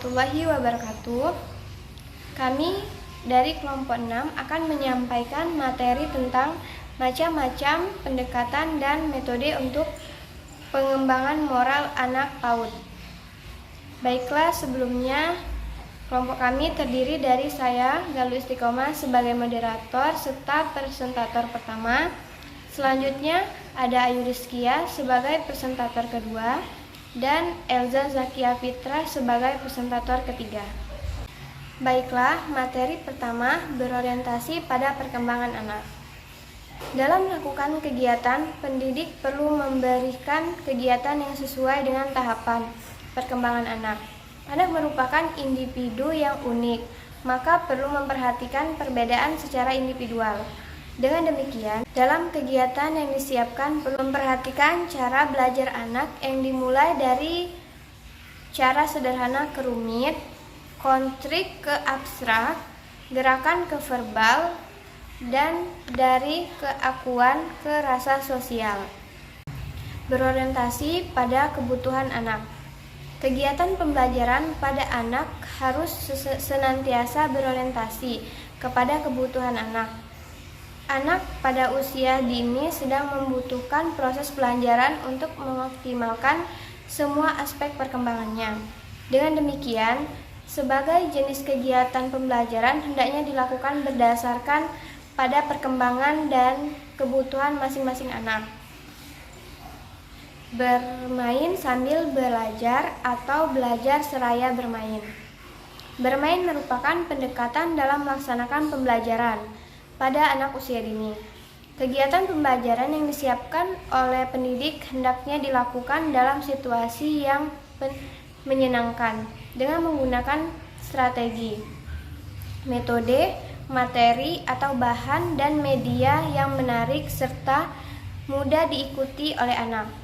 warahmatullahi wabarakatuh. Kami dari kelompok 6 akan menyampaikan materi tentang macam-macam pendekatan dan metode untuk pengembangan moral anak PAUD. Baiklah, sebelumnya kelompok kami terdiri dari saya, Galuh Istiqomah, sebagai moderator serta presentator pertama. Selanjutnya ada Ayu Rizkia sebagai presentator kedua dan Elza Zakia Fitra sebagai presentator ketiga. Baiklah, materi pertama berorientasi pada perkembangan anak. Dalam melakukan kegiatan, pendidik perlu memberikan kegiatan yang sesuai dengan tahapan perkembangan anak. Anak merupakan individu yang unik, maka perlu memperhatikan perbedaan secara individual. Dengan demikian, dalam kegiatan yang disiapkan perlu memperhatikan cara belajar anak yang dimulai dari cara sederhana ke rumit, kontrok ke abstrak, gerakan ke verbal, dan dari keakuan ke rasa sosial. Berorientasi pada kebutuhan anak. Kegiatan pembelajaran pada anak harus senantiasa berorientasi kepada kebutuhan anak. Anak pada usia dini sedang membutuhkan proses pelajaran untuk mengoptimalkan semua aspek perkembangannya. Dengan demikian, sebagai jenis kegiatan pembelajaran hendaknya dilakukan berdasarkan pada perkembangan dan kebutuhan masing-masing anak. Bermain sambil belajar atau belajar seraya bermain. Bermain merupakan pendekatan dalam melaksanakan pembelajaran pada anak usia dini. Kegiatan pembelajaran yang disiapkan oleh pendidik hendaknya dilakukan dalam situasi yang menyenangkan dengan menggunakan strategi, metode, materi atau bahan dan media yang menarik serta mudah diikuti oleh anak.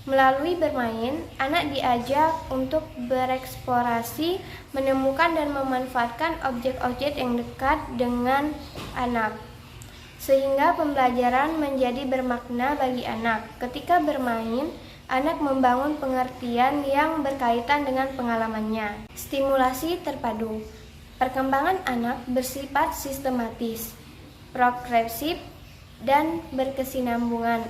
Melalui bermain, anak diajak untuk bereksplorasi, menemukan dan memanfaatkan objek-objek yang dekat dengan anak, sehingga pembelajaran menjadi bermakna bagi anak. Ketika bermain, anak membangun pengertian yang berkaitan dengan pengalamannya. Stimulasi terpadu. Perkembangan anak bersifat sistematis, progresif, dan berkesinambungan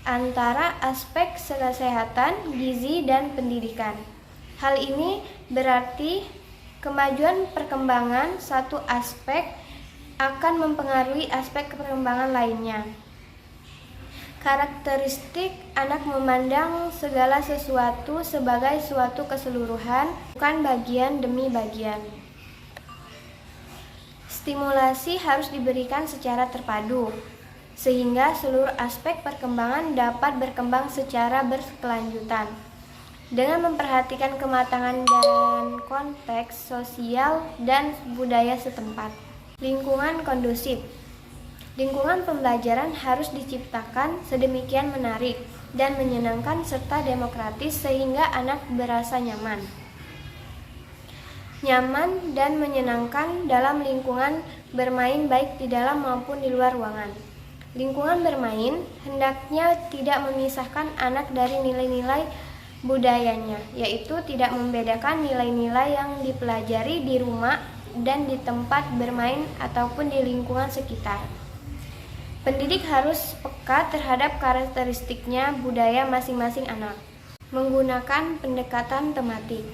antara aspek kesehatan, gizi, dan pendidikan. Hal ini berarti kemajuan perkembangan satu aspek akan mempengaruhi aspek perkembangan lainnya. Karakteristik anak memandang segala sesuatu sebagai suatu keseluruhan, bukan bagian demi bagian. Stimulasi harus diberikan secara terpadu, sehingga seluruh aspek perkembangan dapat berkembang secara berkelanjutan. Dengan memperhatikan kematangan dan konteks sosial dan budaya setempat. Lingkungan kondusif. Lingkungan pembelajaran harus diciptakan sedemikian menarik dan menyenangkan serta demokratis sehingga anak berasa nyaman. Nyaman dan menyenangkan dalam lingkungan bermain baik di dalam maupun di luar ruangan. Lingkungan bermain hendaknya tidak memisahkan anak dari nilai-nilai budayanya, yaitu tidak membedakan nilai-nilai yang dipelajari di rumah dan di tempat bermain ataupun di lingkungan sekitar. Pendidik harus peka terhadap karakteristiknya budaya masing-masing anak. Menggunakan pendekatan tematik.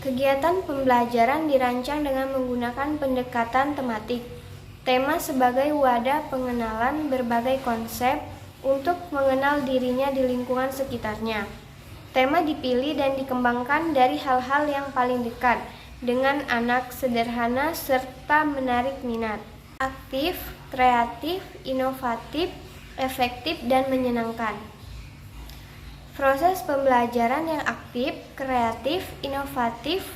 Kegiatan pembelajaran dirancang dengan menggunakan pendekatan tematik. Tema sebagai wadah pengenalan berbagai konsep untuk mengenal dirinya di lingkungan sekitarnya. Tema dipilih dan dikembangkan dari hal-hal yang paling dekat dengan anak, sederhana serta menarik minat. Aktif, kreatif, inovatif, efektif, dan menyenangkan. Proses pembelajaran yang aktif, kreatif, inovatif,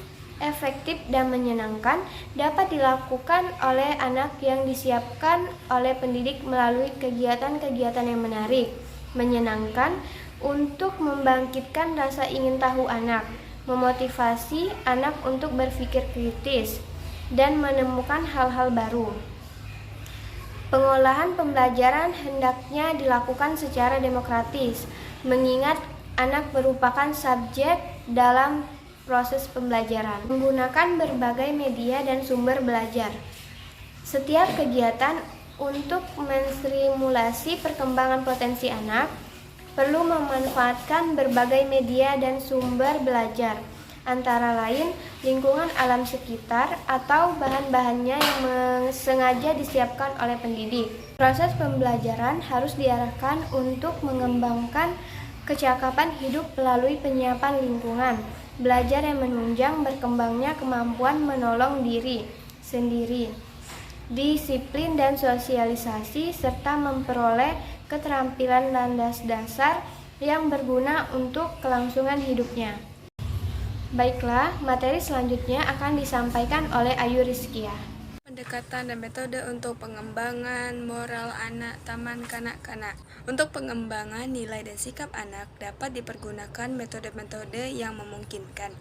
efektif, dan menyenangkan dapat dilakukan oleh anak yang disiapkan oleh pendidik melalui kegiatan-kegiatan yang menarik, menyenangkan untuk membangkitkan rasa ingin tahu anak, memotivasi anak untuk berpikir kritis, dan menemukan hal-hal baru. Pengolahan pembelajaran hendaknya dilakukan secara demokratis, mengingat anak merupakan subjek dalam proses pembelajaran. Menggunakan berbagai media dan sumber belajar. Setiap kegiatan untuk menstimulasi perkembangan potensi anak perlu memanfaatkan berbagai media dan sumber belajar, antara lain lingkungan alam sekitar atau bahan-bahannya yang sengaja disiapkan oleh pendidik. Proses pembelajaran harus diarahkan untuk mengembangkan kecakapan hidup melalui penyiapan lingkungan, belajar yang menunjang berkembangnya kemampuan menolong diri sendiri, disiplin dan sosialisasi, serta memperoleh keterampilan landas dasar yang berguna untuk kelangsungan hidupnya. Baiklah, materi selanjutnya akan disampaikan oleh Ayu Rizkia. Pendekatan dan metode untuk pengembangan moral anak taman kanak-kanak. Untuk pengembangan nilai dan sikap anak dapat dipergunakan metode-metode yang memungkinkan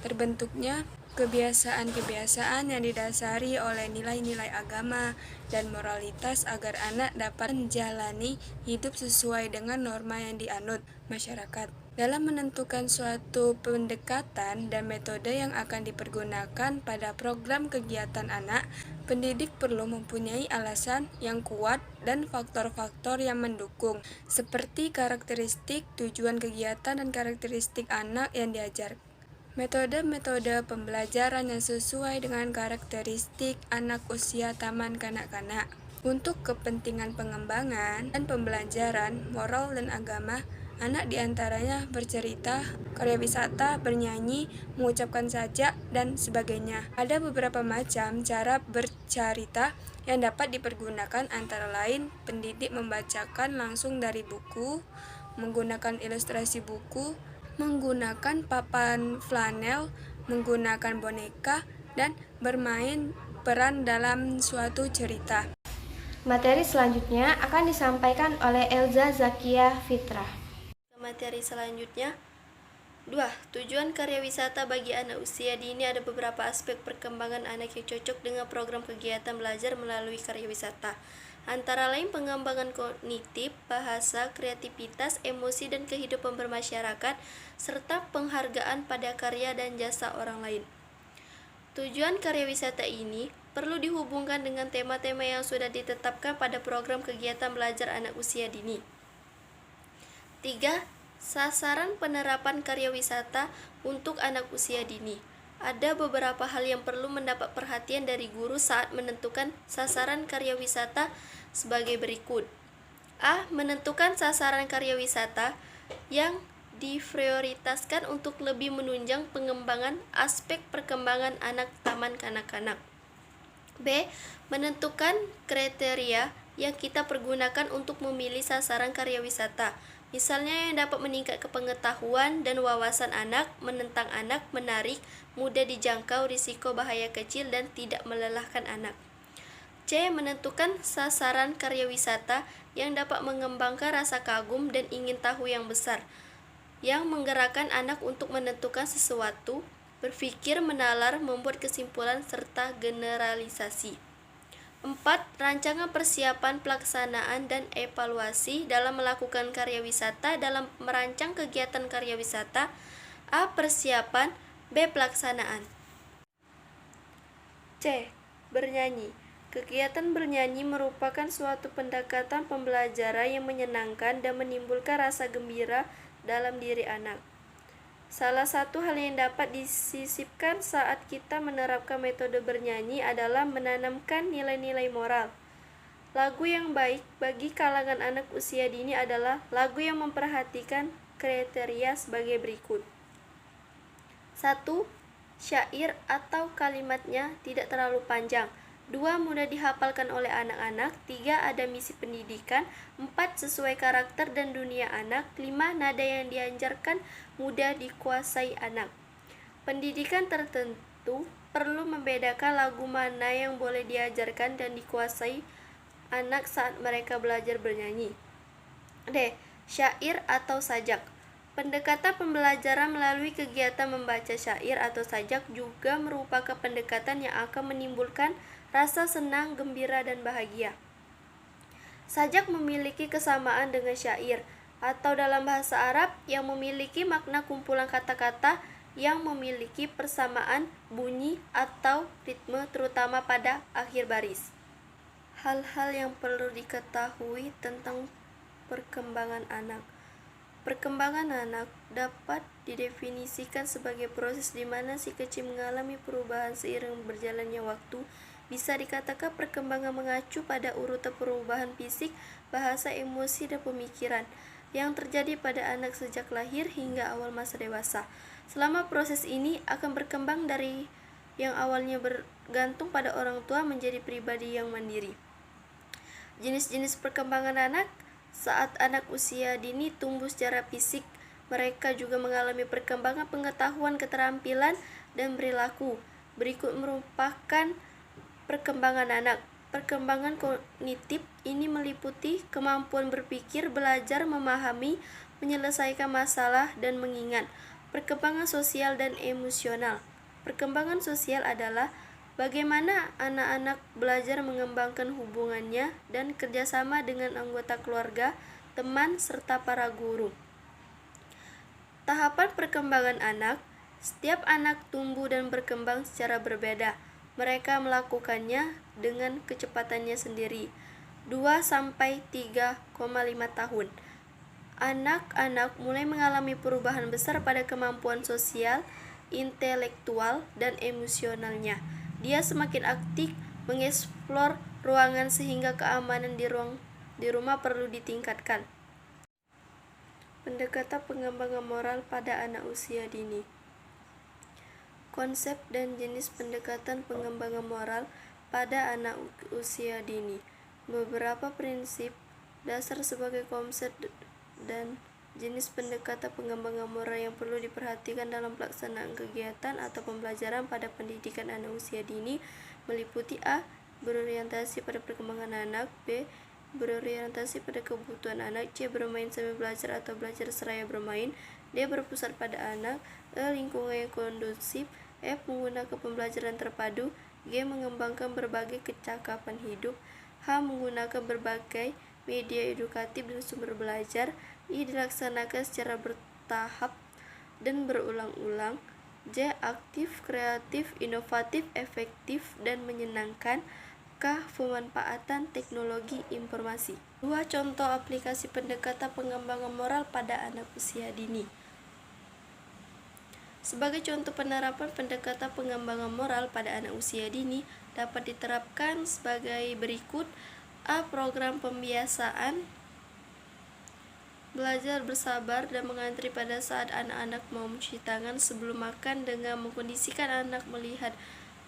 terbentuknya kebiasaan-kebiasaan yang didasari oleh nilai-nilai agama dan moralitas agar anak dapat menjalani hidup sesuai dengan norma yang dianut masyarakat. Dalam menentukan suatu pendekatan dan metode yang akan dipergunakan pada program kegiatan anak, pendidik perlu mempunyai alasan yang kuat dan faktor-faktor yang mendukung, seperti karakteristik, tujuan kegiatan, dan karakteristik anak yang diajarkan. Metode-metode pembelajaran yang sesuai dengan karakteristik anak usia taman kanak-kanak. Untuk kepentingan pengembangan dan pembelajaran moral dan agama, anak diantaranya bercerita, karya wisata, bernyanyi, mengucapkan sajak, dan sebagainya. Ada beberapa macam cara bercerita yang dapat dipergunakan, antara lain pendidik membacakan langsung dari buku, menggunakan ilustrasi buku, menggunakan papan flanel, menggunakan boneka, dan bermain peran dalam suatu cerita. Materi selanjutnya akan disampaikan oleh Elza Zakia Fitrah. Materi selanjutnya 2. Tujuan karya wisata bagi anak usia dini. Ada beberapa aspek perkembangan anak yang cocok dengan program kegiatan belajar melalui karya wisata, antara lain pengembangan kognitif, bahasa, kreativitas, emosi, dan kehidupan bermasyarakat, serta penghargaan pada karya dan jasa orang lain. Tujuan karya wisata ini perlu dihubungkan dengan tema-tema yang sudah ditetapkan pada program kegiatan belajar anak usia dini. 3. Sasaran penerapan karya wisata untuk anak usia dini. Ada beberapa hal yang perlu mendapat perhatian dari guru saat menentukan sasaran karya wisata sebagai berikut. A. Menentukan sasaran karya wisata yang diprioritaskan untuk lebih menunjang pengembangan aspek perkembangan anak taman kanak-kanak. B. Menentukan kriteria yang kita pergunakan untuk memilih sasaran karya wisata. Misalnya yang dapat meningkatkan pengetahuan dan wawasan anak, menentang anak, menarik, mudah dijangkau, risiko bahaya kecil, dan tidak melelahkan anak. C. Menentukan sasaran karya wisata yang dapat mengembangkan rasa kagum dan ingin tahu yang besar, yang menggerakkan anak untuk menentukan sesuatu, berpikir, menalar, membuat kesimpulan, serta generalisasi. 4. Rancangan persiapan, pelaksanaan, dan evaluasi dalam melakukan karya wisata. Dalam merancang kegiatan karya wisata, A. Persiapan, B. Pelaksanaan. C. Bernyanyi. Kegiatan bernyanyi merupakan suatu pendekatan pembelajaran yang menyenangkan dan menimbulkan rasa gembira dalam diri anak. Salah satu hal yang dapat disisipkan saat kita menerapkan metode bernyanyi adalah menanamkan nilai-nilai moral. Lagu yang baik bagi kalangan anak usia dini adalah lagu yang memperhatikan kriteria sebagai berikut. 1. Syair atau kalimatnya tidak terlalu panjang. 2. Mudah dihafalkan oleh anak-anak. 3. Ada misi pendidikan. 4. Sesuai karakter dan dunia anak. 5. Nada yang diajarkan mudah dikuasai anak. Pendidikan tertentu perlu membedakan lagu mana yang boleh diajarkan dan dikuasai anak saat mereka belajar bernyanyi. D. Syair atau sajak. Pendekatan pembelajaran melalui kegiatan membaca syair atau sajak juga merupakan pendekatan yang akan menimbulkan rasa senang, gembira, dan bahagia. Sajak memiliki kesamaan dengan syair, atau dalam bahasa Arab yang memiliki makna kumpulan kata-kata yang memiliki persamaan bunyi atau ritme terutama pada akhir baris. Hal-hal yang perlu diketahui tentang perkembangan anak. Perkembangan anak dapat didefinisikan sebagai proses di mana si kecil mengalami perubahan seiring berjalannya waktu. Bisa dikatakan perkembangan mengacu pada urutan perubahan fisik, bahasa, emosi, dan pemikiran yang terjadi pada anak sejak lahir hingga awal masa dewasa. Selama proses ini akan berkembang dari yang awalnya bergantung pada orang tua menjadi pribadi yang mandiri. Jenis-jenis perkembangan anak. Saat anak usia dini tumbuh secara fisik, mereka juga mengalami perkembangan pengetahuan, keterampilan, dan perilaku. Berikut merupakan perkembangan anak. Perkembangan kognitif ini meliputi kemampuan berpikir, belajar, memahami, menyelesaikan masalah, dan mengingat. Perkembangan sosial dan emosional. Perkembangan sosial adalah bagaimana anak-anak belajar mengembangkan hubungannya dan kerjasama dengan anggota keluarga, teman, serta para guru. Tahapan perkembangan anak. Setiap anak tumbuh dan berkembang secara berbeda. Mereka melakukannya dengan kecepatannya sendiri. 2-3,5 tahun. Anak-anak mulai mengalami perubahan besar pada kemampuan sosial, intelektual, dan emosionalnya. Dia semakin aktif mengeksplor ruangan sehingga keamanan di rumah perlu ditingkatkan. Pendekatan pengembangan moral pada anak usia dini. Konsep dan jenis pendekatan pengembangan moral pada anak usia dini. Beberapa prinsip dasar sebagai konsep dan jenis pendekatan pengembangan moral yang perlu diperhatikan dalam pelaksanaan kegiatan atau pembelajaran pada pendidikan anak usia dini meliputi A. Berorientasi pada perkembangan anak. B. Berorientasi pada kebutuhan anak. C. Bermain sambil belajar atau belajar seraya bermain. D. Berpusat pada anak. E. Lingkungan yang kondusif. F. Menggunakan pembelajaran terpadu. G. Mengembangkan berbagai kecakapan hidup. H. Menggunakan berbagai media edukatif dan sumber belajar. I. Dilaksanakan secara bertahap dan berulang-ulang. J. Aktif, kreatif, inovatif, efektif, dan menyenangkan. K. Pemanfaatan teknologi informasi. 2. Contoh aplikasi pendekatan pengembangan moral pada anak usia dini. Sebagai contoh penerapan pendekatan pengembangan moral pada anak usia dini dapat diterapkan sebagai berikut. A. Program pembiasaan belajar bersabar dan mengantri pada saat anak-anak mau mencuci tangan sebelum makan dengan mengkondisikan anak melihat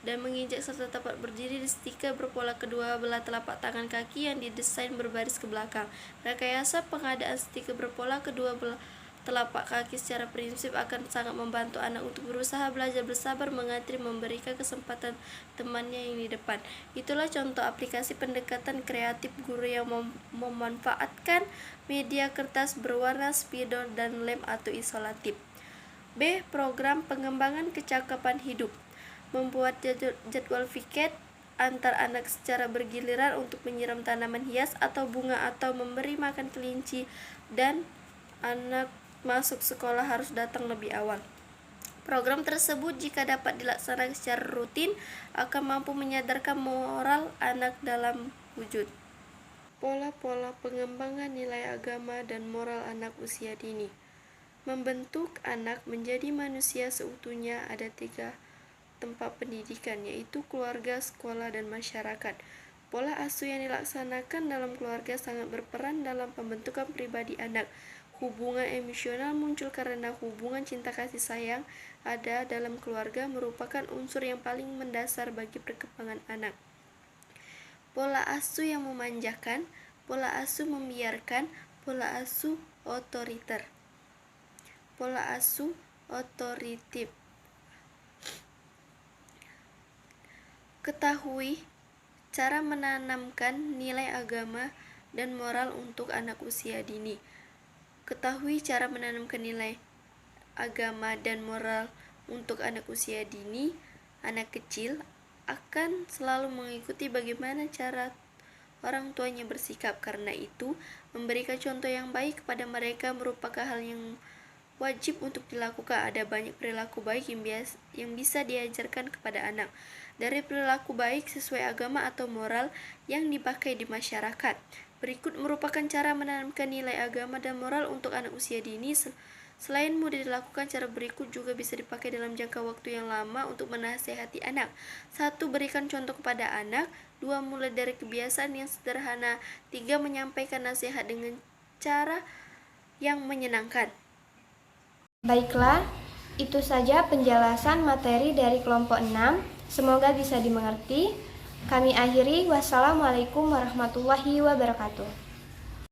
dan menginjak serta tepat berdiri di stiker berpola kedua belah telapak tangan kaki yang didesain berbaris ke belakang. Rekayasa pengadaan stiker berpola kedua belah telapak kaki secara prinsip akan sangat membantu anak untuk berusaha belajar bersabar, mengantri, memberikan kesempatan temannya yang di depan. Itulah contoh aplikasi pendekatan kreatif guru yang memanfaatkan media kertas berwarna, spidol, dan lem atau isolatif. B. Program pengembangan kecakapan hidup. Membuat jadwal piket antar anak secara bergiliran untuk menyiram tanaman hias atau bunga atau memberi makan kelinci, dan anak masuk sekolah harus datang lebih awal. Program tersebut jika dapat dilaksanakan secara rutin akan mampu menyadarkan moral anak dalam wujud. Pola-pola pengembangan nilai agama dan moral anak usia dini. Membentuk anak menjadi manusia seutuhnya ada 3 tempat pendidikan, yaitu keluarga, sekolah, dan masyarakat. Pola asuh yang dilaksanakan dalam keluarga sangat berperan dalam pembentukan pribadi anak. Hubungan emosional muncul karena hubungan cinta kasih sayang ada dalam keluarga merupakan unsur yang paling mendasar bagi perkembangan anak. Pola asuh yang memanjakan, pola asuh membiarkan, pola asuh otoriter. Pola asuh otoritif. Ketahui cara menanamkan nilai agama dan moral untuk anak usia dini. Ketahui cara menanamkan nilai agama dan moral untuk anak usia dini. Anak kecil akan selalu mengikuti bagaimana cara orang tuanya bersikap. Karena itu, memberikan contoh yang baik kepada mereka merupakan hal yang wajib untuk dilakukan. Ada banyak perilaku baik yang bisa diajarkan kepada anak. Dari perilaku baik sesuai agama atau moral yang dipakai di masyarakat. Berikut merupakan cara menanamkan nilai agama dan moral untuk anak usia dini. Selain mudah dilakukan, cara berikut juga bisa dipakai dalam jangka waktu yang lama untuk menasehati anak. 1. Berikan contoh kepada anak. 2. Mulai dari kebiasaan yang sederhana. 3. Menyampaikan nasihat dengan cara yang menyenangkan. Baiklah, itu saja penjelasan materi dari kelompok 6. Semoga bisa dimengerti. Kami akhiri. Wassalamualaikum warahmatullahi wabarakatuh.